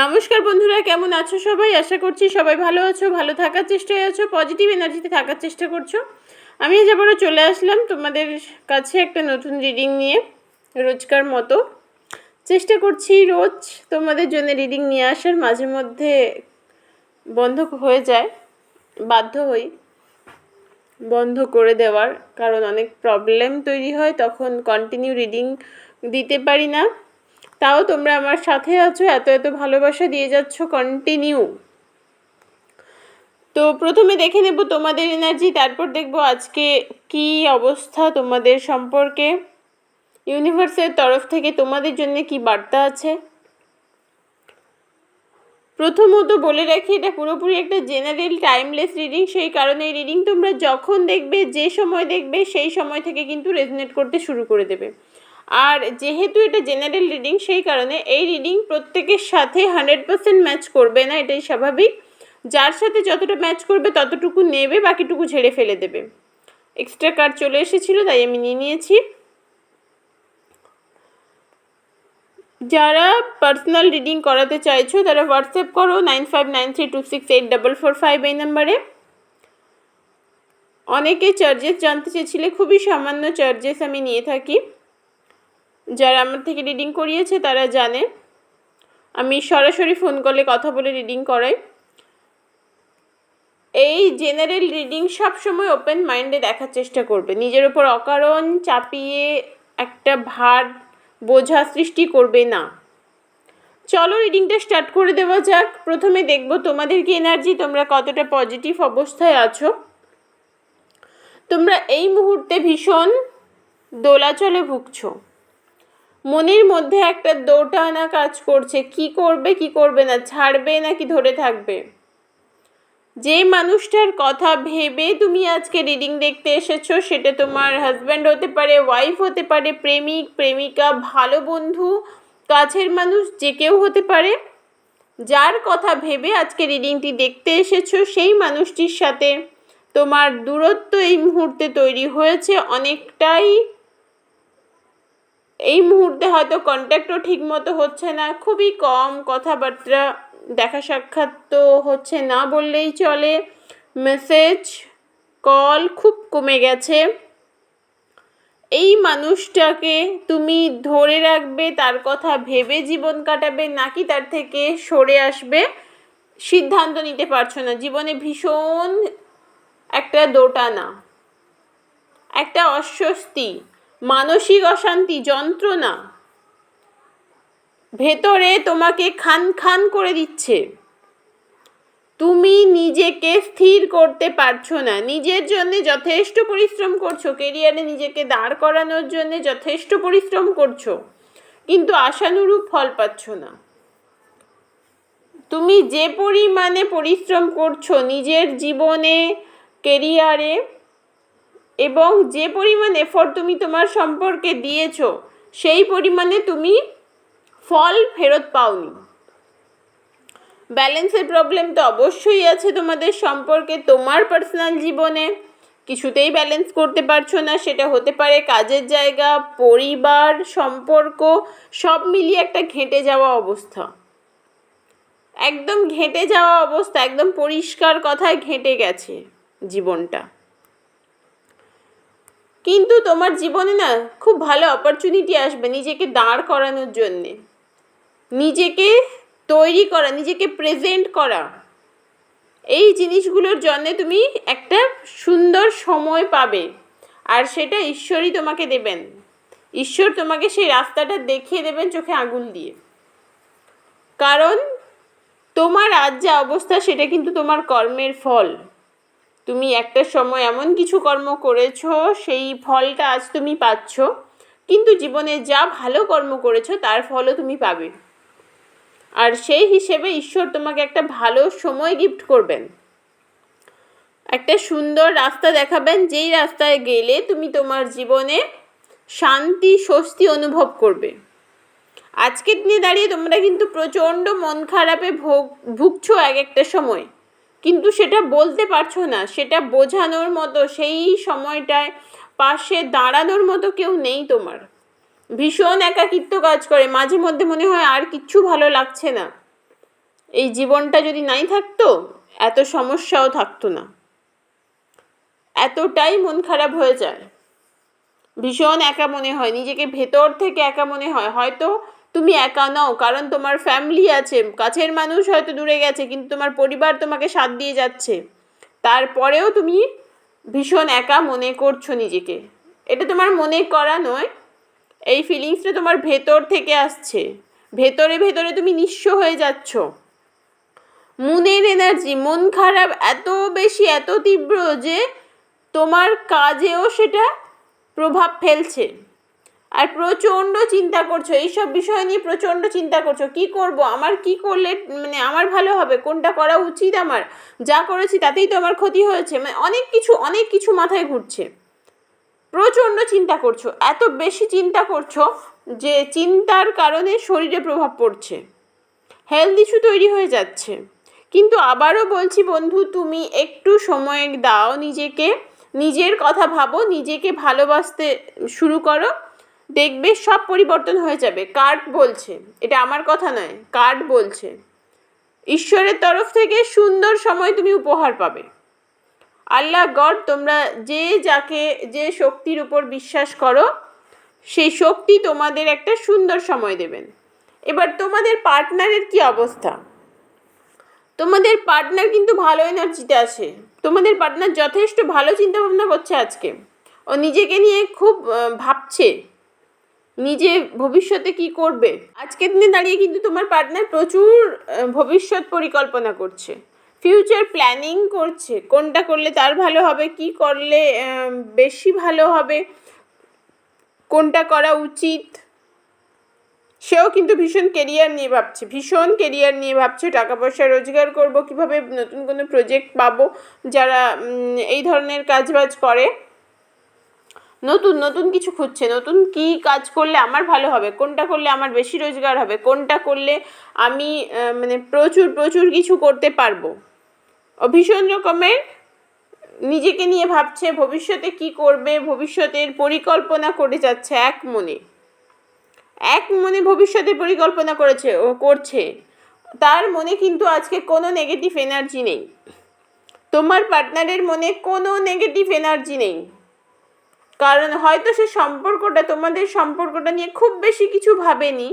নমস্কার বন্ধুরা, কেমন আছো সবাই? আশা করছি সবাই ভালো আছো, ভালো থাকার চেষ্টায় আছো, পজিটিভ এনার্জিতে থাকার চেষ্টা করছো। আমি আজ আবারও চলে আসলাম তোমাদের কাছে একটা নতুন রিডিং নিয়ে। রোজকার মতো চেষ্টা করছি রোজ তোমাদের জন্য রিডিং নিয়ে আসার। মাঝে মধ্যে বন্ধ হয়ে যায়, বাধ্য হই বন্ধ করে দেওয়ার, কারণ অনেক প্রবলেম তৈরি হয়, তখন কন্টিনিউ রিডিং দিতে পারি না। তাও তোমরা আমার সাথে আছো, এত এত ভালোবাসা দিয়ে যাচ্ছ কন্টিনিউ। তো প্রথমে দেখে নেব তোমাদের এনার্জি, তারপর দেখব আজকে কি অবস্থা তোমাদের সম্পর্কে, ইউনিভার্সের তরফ থেকে তোমাদের জন্য কি বার্তা আছে। প্রথমত বলে রাখি, এটা পুরোপুরি একটা জেনারেল টাইমলেস রিডিং, সেই কারণে এই রিডিং তোমরা যখন দেখবে, যে সময় দেখবে, সেই সময় থেকে কিন্তু রেজনেট করতে শুরু করে দেবে। আর যেহেতু এটা জেনারেল রিডিং, সেই কারণে এই রিডিং প্রত্যেকের সাথে 100% ম্যাচ করবে না, এটাই স্বাভাবিক। যার সাথে যতটা ম্যাচ করবে ততটুকু নেবে, বাকিটুকু ঝেড়ে ফেলে দেবে। এক্সট্রা কার্ড চলে এসেছিলো, তাই আমি নিয়ে নিয়েছি। যারা পার্সোনাল রিডিং করাতে চাইছো তারা হোয়াটসঅ্যাপ করো 9593268445 এই নাম্বারে। অনেকে চার্জেস জানতে চেয়েছিলে, খুবই সামান্য চার্জেস আমি নিয়ে থাকি। যারা আমার থেকে রিডিং করিয়েছে তারা জানে আমি সরাসরি ফোন কলে কথা বলে রিডিং করাই। এই জেনারেল রিডিং সবসময় ওপেন মাইন্ডে দেখার চেষ্টা করবে, নিজের ওপর অকারণ চাপিয়ে একটা ভার বোঝা সৃষ্টি করবে না। চলো রিডিংটা স্টার্ট করে দেওয়া যাক। প্রথমে দেখব তোমাদের কি এনার্জি, তোমরা কতটা পজিটিভ অবস্থায় আছো। তোমরা এই মুহূর্তে ভীষণ দোলাচলে ভুগছো, মনের মধ্যে একটা দোটানা কাজ করছে, কি করবে কি করবে না, ছাড়বে নাকি ধরে থাকবে। যে মানুষটার কথা ভেবে তুমি আজকে রিডিং দেখতে এসেছো, সেটা তোমার হাজব্যান্ড হতে পারে, ওয়াইফ হতে পারে, প্রেমিক প্রেমিকা, ভালো বন্ধু, কাছের মানুষ, যে কেউ হতে পারে। যার কথা ভেবে আজকে রিডিংটি দেখতে এসেছো, সেই মানুষটির সাথে তোমার দূরত্ব এই মুহূর্তে তৈরি হয়েছে অনেকটাই। এই মুহূর্তে হয়তো কন্ট্যাক্টও ঠিক মতো হচ্ছে না, খুবই কম কথাবার্তা, দেখা সাক্ষাৎ তো হচ্ছে না বললেই চলে, মেসেজ কল খুব কমে গেছে। এই মানুষটাকে তুমি ধরে রাখবে, তার কথা ভেবে জীবন কাটাবে, নাকি তার থেকে সরে আসবে, সিদ্ধান্ত নিতে পারছো না। জীবনে ভীষণ একটা দোটানা, একটা অস্বস্তি, মানসিক অশান্তি, যন্ত্রণা ভেতরে তোমাকে খান খান করে দিচ্ছে। তুমি নিজেকে স্থির করতে পারছো না, নিজের জন্য যথেষ্ট পরিশ্রম করছো, কেরিয়ারে নিজেকে দাঁড় করানোর জন্য যথেষ্ট পরিশ্রম করছো, কিন্তু আশানুরূপ ফল পাচ্ছ না। তুমি যে পরিমাণে পরিশ্রম করছো নিজের জীবনে, কেরিয়ারে, এবং যে পরিমাণ এফোর্ট তুমি তোমার সম্পর্কে দিয়েছো, সেই পরিমাণে তুমি ফল ফেরত পাওনি। ব্যালেন্সের প্রবলেম তো অবশ্যই আছে তোমাদের সম্পর্কে, তোমার পার্সোনাল জীবনে কিছুতেই ব্যালেন্স করতে পারছো না। সেটা হতে পারে কাজের জায়গা, পরিবার, সম্পর্ক, সব মিলিয়ে একটা ঘেঁটে যাওয়া অবস্থা, একদম ঘেঁটে যাওয়া অবস্থা, একদম পরিষ্কার কথায় ঘেঁটে গেছে জীবনটা। কিন্তু তোমার জীবনে না খুব ভালো অপরচুনিটি আসবে নিজেকে দাঁড় করানোর জন্যে, নিজেকে তৈরি করা, নিজেকে প্রেজেন্ট করা। এই জিনিসগুলোর জন্য তুমি একটা সুন্দর সময় পাবে, আর সেটা ঈশ্বরই তোমাকে দেবেন। ঈশ্বর তোমাকে সেই রাস্তাটা দেখিয়ে দেবেন চোখে আঙুল দিয়ে। কারণ তোমার আজ যা অবস্থা, সেটা কিন্তু তোমার কর্মের ফল। তুমি একটা সময় এমন কিছু কর্ম করেছো, সেই ফলটা আজ তুমি পাচ্ছ। কিন্তু জীবনে যা ভালো কর্ম করেছো তার ফলও তুমি পাবে, আর সেই হিসেবে ঈশ্বর তোমাকে একটা ভালো সময় গিফট করবেন, একটা সুন্দর রাস্তা দেখাবেন, যেই রাস্তায় গেলে তুমি তোমার জীবনে শান্তি স্বস্তি অনুভব করবে। আজকের দিনে দাঁড়িয়ে তোমরা কিন্তু প্রচণ্ড মন খারাপে ভুগছো এক একটা সময়, কিন্তু সেটা বলতে পারছো না, সেটা বোঝানোর মতো সেই সময়টায় পাশে দাঁড়ানোর মতো কেউ নেই তোমার। ভীষণ একাকিত্ব কাজ করে, মাঝে মধ্যে মনে হয় আর কিচ্ছু ভালো লাগছে না। এই জীবনটা যদি নাই থাকতো, এত সমস্যাও থাকতো না। এতটাই মন খারাপ হয়ে যায়, ভীষণ একা মনে হয়, নিজেকে ভেতর থেকে একা মনে হয়। হয়তো তুমি একা নও, কারণ তোমার ফ্যামিলি আছে, কাছের মানুষ হয়তো দূরে গেছে, কিন্তু তোমার পরিবার তোমাকে সাথ দিয়ে যাচ্ছে। তারপরেও তুমি ভীষণ একা মনে করছো নিজেকে। এটা তোমার মনে করা নয়, এই ফিলিংসটা তোমার ভেতর থেকে আসছে। ভেতরে ভেতরে তুমি নিঃস্ব হয়ে যাচ্ছ। মনের এনার্জি, মন খারাপ এত বেশি, এত তীব্র যে তোমার কাজেও সেটা প্রভাব ফেলছে। আর প্রচণ্ড চিন্তা করছো, এইসব বিষয় নিয়ে প্রচণ্ড চিন্তা করছো। কি করব, আমার কি করলে মানে আমার ভালো হবে, কোনটা করা উচিত, আমার যা করেছি তাতেই তো আমার ক্ষতি হয়েছে, মানে অনেক কিছু মাথায় ঘুরছে। প্রচণ্ড চিন্তা করছো, এত বেশি চিন্তা করছো যে চিন্তার কারণে শরীরে প্রভাব পড়ছে, হেলথ ইস্যু তৈরি হয়ে যাচ্ছে। কিন্তু আবারও বলছি বন্ধু, তুমি একটু সময় দাও নিজেকে, নিজের কথা ভাবো, নিজেকে ভালোবাসতে শুরু করো, দেখবে সব পরিবর্তন হয়ে যাবে। কার্ড বলছে, এটা আমার কথা নয়, কার্ড বলছে ঈশ্বরের তরফ থেকে সুন্দর সময় তুমি উপহার পাবে। আল্লাহ গড, তোমরা যে শক্তির উপর বিশ্বাস করো, সেই শক্তি তোমাদের একটা সুন্দর সময় দেবেন। এবার তোমাদের পার্টনারের কি অবস্থা? তোমাদের পার্টনার কিন্তু ভালো এনার্জিতে আছে, তোমাদের পার্টনার যথেষ্ট ভালো চিন্তা ভাবনা করছে আজকে। ও নিজেকে নিয়ে খুব ভাবছে, নিজে ভবিষ্যতে কি করবে। আজকের দিনে দাঁড়িয়ে কিন্তু তোমার পার্টনার প্রচুর ভবিষ্যৎ পরিকল্পনা করছে, ফিউচার প্ল্যানিং করছে, কোনটা করলে তার ভালো হবে, কি করলে বেশি ভালো হবে, কোনটা করা উচিত। সেও কিন্তু ভীষণ কেরিয়ার নিয়ে ভাবছে, টাকা পয়সা রোজগার করব, কিভাবে নতুন কোনো প্রজেক্ট পাবো। যারা এই ধরনের কাজবাজ করে, নতুন কিছু খুঁজছে, নতুন কি কাজ করলে আমার ভালো হবে, কোনটা করলে আমার বেশি রোজগার হবে, কোনটা করলে আমি মানে প্রচুর কিছু করতে পারবো। ভীষণ রকমের নিজেকে নিয়ে ভাবছে, ভবিষ্যতে কি করবে, ভবিষ্যতের পরিকল্পনা করে যাচ্ছে এক মনে ভবিষ্যতের পরিকল্পনা করছে। তার মনে কিন্তু আজকে কোনো নেগেটিভ এনার্জি নেই, তোমার পার্টনারের মনে কোনো নেগেটিভ এনার্জি নেই। কারণ হয়তো সে তোমাদের সম্পর্কটা নিয়ে খুব বেশি কিছু ভাবেনি,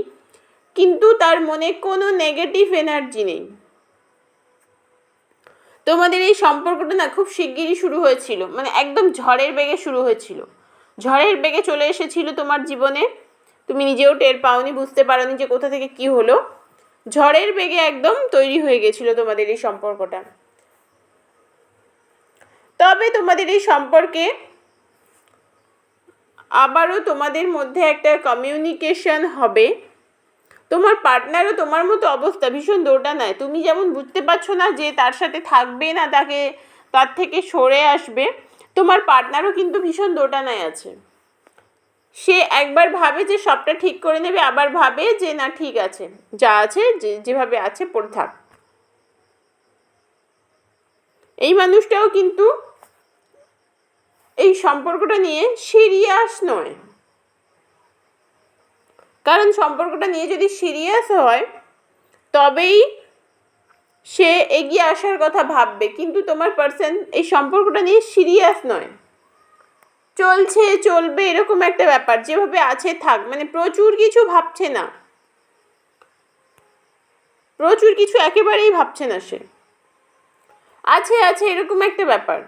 কিন্তু তার মনে কোনো নেগেটিভ এনার্জি নেই। তোমাদের এই সম্পর্কটা না খুব শিগগিরই শুরু হয়েছিল, মানে একদম ঝড়ের বেগে শুরু হয়েছিল, ঝড়ের বেগে চলে এসেছিল তোমার জীবনে। তুমি নিজেও টের পাওনি, বুঝতে পারোনি যে কোথা থেকে কি হলো। ঝড়ের বেগে একদম তৈরি হয়ে গেছিল তোমাদের এই সম্পর্কটা। তবে তোমাদের এই সম্পর্কে আবারও তোমাদের মধ্যে একটা কমিউনিকেশন হবে। তোমার পার্টনারও তোমার মতো অবস্থা, ভীষণ দোটানায়। তুমি যেমন বুঝতে পারছো না যে তার সাথে থাকবে না তার থেকে সরে আসবে, তোমার পার্টনারও কিন্তু ভীষণ দোটানায় আছে। সে একবার ভাবে যে সবটা ঠিক করে নেবে, আবার ভাবে যে না ঠিক আছে, যা আছে যেভাবে আছে পড়ে থাক। এই মানুষটাও কিন্তু এই সম্পর্কটা নিয়ে সিরিয়াস নয়, কারণ সম্পর্কটা নিয়ে যদি সিরিয়াস হয় তবেই সে এগিয়ে আসার কথা ভাববে, কিন্তু তোমার পার্সন এই সম্পর্কটা নিয়ে সিরিয়াস নয়, চলবে এরকম একটা ব্যাপার, যেভাবে আছে থাক, মানে প্রচুর কিছু ভাবছে না, প্রচুর কিছু একেবারেই ভাবছে না। সে আছে এরকম একটা ব্যাপার।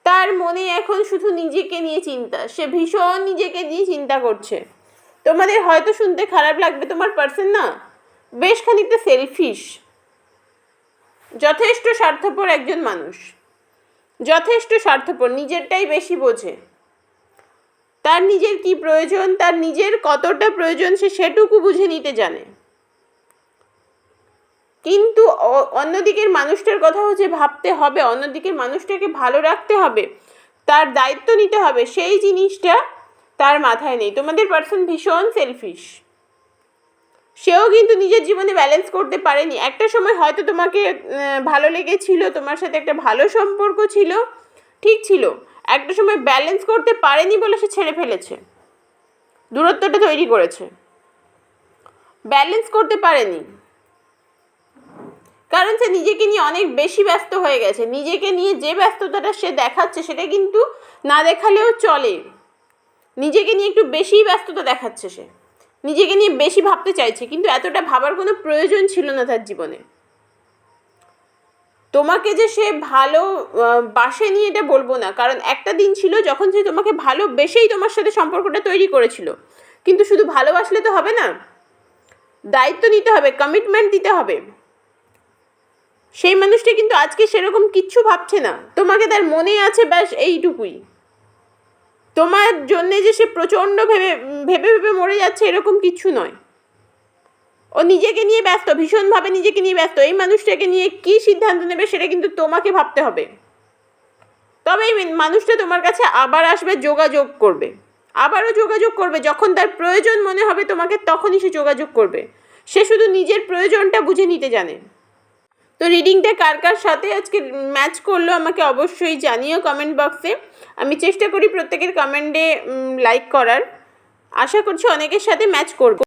তার মনে এখন শুধু নিজেকে নিয়ে চিন্তা, সে ভীষণ নিজেকে নিয়ে চিন্তা করছে। তোমাদের হয়তো শুনতে খারাপ লাগবে, তোমার পার্সন না বেশ খানিকটা সেলফিশ, যথেষ্ট স্বার্থপর একজন মানুষ, যথেষ্ট স্বার্থপর, নিজেরটাই বেশি বোঝে। তার নিজের কি প্রয়োজন, তার নিজের কতটা প্রয়োজন সে সেটুকু বুঝে নিতে জানে। কিন্তু অন্যদিকের মানুষটার কথাও যে ভাবতে হবে, অন্যদিকের মানুষটাকে ভালো রাখতে হবে, তার দায়িত্ব নিতে হবে, সেই জিনিসটা তার মাথায় নেই। তোমাদের পার্সন ভীষণ সেলফিশ, সেও কিন্তু নিজের জীবনে ব্যালেন্স করতে পারেনি। একটা সময় হয়তো তোমাকে ভালো লেগেছিল, তোমার সাথে একটা ভালো সম্পর্ক ছিল, ঠিক ছিল, একটা সময় ব্যালেন্স করতে পারেনি বলে সে ছেড়ে ফেলেছে, দূরত্বটা তৈরি করেছে, ব্যালেন্স করতে পারেনি। কারণ সে নিজেকে নিয়ে অনেক বেশি ব্যস্ত হয়ে গেছে। নিজেকে নিয়ে যে ব্যস্ততাটা সে দেখাচ্ছে সেটা কিন্তু না দেখালেও চলে। নিজেকে নিয়ে একটু বেশিই ব্যস্ততা দেখাচ্ছে সে, নিজেকে নিয়ে বেশি ভাবতে চাইছে, কিন্তু এতটা ভাবার কোনো প্রয়োজন ছিল না তার জীবনে। তোমাকে যে সে ভালো বাসেনি এটা বলবো না, কারণ একটা দিন ছিল যখন সে তোমাকে ভালোবেসেই তোমার সাথে সম্পর্কটা তৈরি করেছিল। কিন্তু শুধু ভালোবাসলে তো হবে না, দায়িত্ব নিতে হবে, কমিটমেন্ট দিতে হবে। সেই মানুষটা কিন্তু আজকে সেরকম কিচ্ছু ভাবছে না, তোমাকে তার মনে আছে ব্যাস এইটুকুই। তোমার জন্যে যে সে প্রচণ্ড ভেবে ভেবে ভেবে মরে যাচ্ছে এরকম কিছু নয়। ও নিজেকে নিয়ে ব্যস্ত, ভীষণভাবে নিজেকে নিয়ে ব্যস্ত। এই মানুষটাকে নিয়ে কী সিদ্ধান্ত নেবে সেটা কিন্তু তোমাকে ভাবতে হবে। তবে এই মানুষটা তোমার কাছে আবার আসবে, যোগাযোগ করবে, আবারও যোগাযোগ করবে। যখন তার প্রয়োজন মনে হবে তোমাকে, তখনই সে যোগাযোগ করবে। সে শুধু নিজের প্রয়োজনটা বুঝে নিতে জানে। তো রিডিংটা কার কার সাথে আজকে ম্যাচ করলো আমাকে অবশ্যই জানিও কমেন্ট বক্সে। আমি চেষ্টা করি প্রত্যেকের কমেন্টে লাইক করার। আশা করছি অনেকের সাথে ম্যাচ করব।